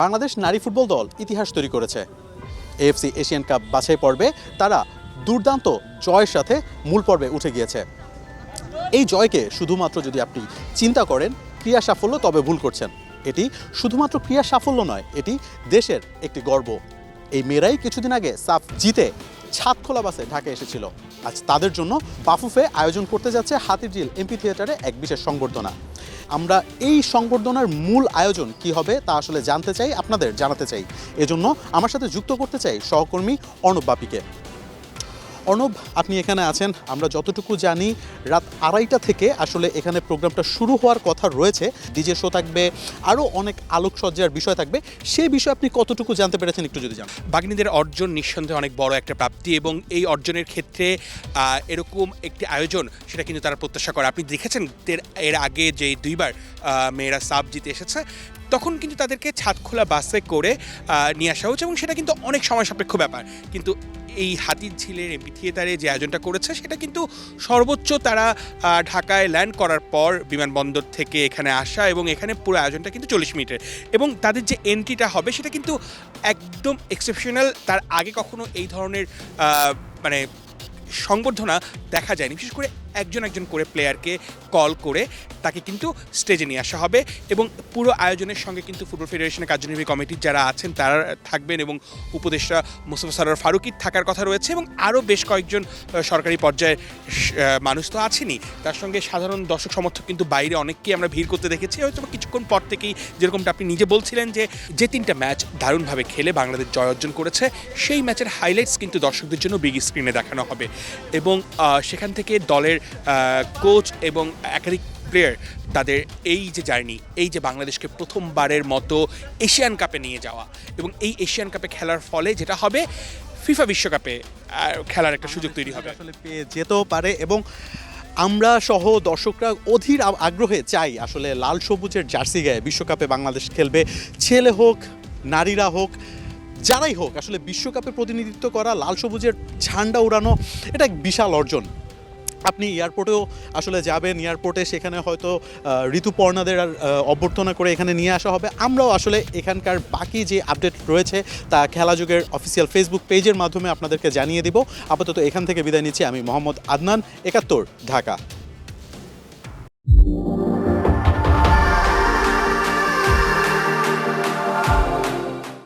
বাংলাদেশ নারী ফুটবল দল ইতিহাস তৈরি করেছে। এএফসি এশিয়ান কাপ বাছাই পর্বে তারা দুর্দান্ত জয়ের সাথে মূল পর্বে উঠে গিয়েছে। এই জয়কে শুধুমাত্র যদি আপনি চিন্তা করেন ক্রীড়া সাফল্য, তবে ভুল করছেন। এটি শুধুমাত্র ক্রীড়া সাফল্য নয়, এটি দেশের একটি গর্ব। এই মেয়েরাই কিছুদিন আগে সাফ জিতে ছাদ খোলা বাসে ঢাকা এসেছিল। আজ তাদের জন্য বাফুফে আয়োজন করতে যাচ্ছে হাতিরঝিল এমপি থিয়েটারে এক বিশেষ সংবর্ধনা। আমরা এই সংবর্ধনার মূল আয়োজন কি হবে তা আসলে জানতে চাই, আপনাদের জানাতে চাই। এজন্য আমার সাথে যুক্ত করতে চাই সহকর্মী অর্ণব বাপিকে। অর্ণব, আপনি এখানে আছেন। আমরা যতটুকু জানি রাত 2:30 থেকে আসলে এখানে প্রোগ্রামটা শুরু হওয়ার কথা রয়েছে। ডিজে শো থাকবে, আরও অনেক আলোকসজ্জার বিষয় থাকবে। সেই বিষয়ে আপনি কতটুকু জানতে পেরেছেন একটু যদি জানান। বাঘিনীদের অর্জন নিঃসন্দেহে অনেক বড় একটা প্রাপ্তি, এবং এই অর্জনের ক্ষেত্রে এরকম একটি আয়োজন সেটা কিন্তু তারা প্রত্যাশা করে। আপনি দেখেছেন এর আগে যে দুইবার মেয়েরা সাব জিতে এসেছে, তখন কিন্তু তাদেরকে ছাদখোলা বাসে করে নিয়ে আসা হচ্ছে, এবং সেটা কিন্তু অনেক সময় সাপেক্ষ ব্যাপার। কিন্তু এই হাতিরঝিলের এমপি থিয়েটারে যে আয়োজনটা করেছে সেটা কিন্তু সর্বোচ্চ তারা ঢাকায় ল্যান্ড করার পর বিমানবন্দর থেকে এখানে আসা, এবং এখানে পুরো আয়োজনটা কিন্তু 40 মিনিটের, এবং তাদের যে এন্ট্রিটা হবে সেটা কিন্তু একদম এক্সেপশনাল। তার আগে কখনো এই ধরনের মানে সংবর্ধনা দেখা যায়নি। বিশেষ করে একজন একজন করে প্লেয়ারকে কল করে তাকে কিন্তু স্টেজে নিয়ে আসা হবে, এবং পুরো আয়োজনের সঙ্গে কিন্তু ফুটবল ফেডারেশনের কার্যনির্বাহী কমিটির যারা আছেন তারা থাকবেন, এবং উপদেষ্টা মোস্তফা সরোয়ার ফারুকীর থাকার কথা রয়েছে, এবং আরও বেশ কয়েকজন সরকারি পর্যায়ের মানুষ তো আছেনই। তার সঙ্গে সাধারণ দর্শক সমর্থক কিন্তু বাইরে অনেককেই আমরা ভিড় করতে দেখেছি। হয়তো কিছুক্ষণ পর থেকেই, যেরকমটা আপনি নিজে বলছিলেন যে তিনটা ম্যাচ দারুণভাবে খেলে বাংলাদেশ জয় অর্জন করেছে, সেই ম্যাচের হাইলাইটস কিন্তু দর্শকদের জন্য বিগ স্ক্রিনে দেখানো হবে, এবং সেখান থেকে দলের কোচ এবং একাধিক প্লেয়ার তাদের এই যে জার্নি, এই যে বাংলাদেশকে প্রথমবারের মতো এশিয়ান কাপে নিয়ে যাওয়া, এবং এই এশিয়ান কাপে খেলার ফলে যেটা হবে ফিফা বিশ্বকাপে খেলার একটা সুযোগ তৈরি হবে, আসলে পেয়ে যেতেও পারে। এবং আমরা সহ দর্শকরা অধীর আগ্রহে চাই আসলে লাল সবুজের জার্সি গায়ে বিশ্বকাপে বাংলাদেশ খেলবে। ছেলে হোক, নারীরা হোক, যারাই হোক, আসলে বিশ্বকাপে প্রতিনিধিত্ব করা, লাল সবুজের ঝান্ডা উড়ানো, এটা এক বিশাল অর্জন। আপনি এয়ারপোর্টেও আসলে যাবেন, এয়ারপোর্টে সেখানে হয়তো ঋতুপর্ণাদের অভ্যর্থনা করে এখানে নিয়ে আসা হবে। আমরাও আসলে এখানকার বাকি যে আপডেট রয়েছে তা খেলাযোগের অফিসিয়াল ফেসবুক পেজের মাধ্যমে আপনাদেরকে জানিয়ে দিব। আপাতত এখান থেকে বিদায় নিচ্ছি। আমি মোহাম্মদ আদনান, 71 ঢাকা।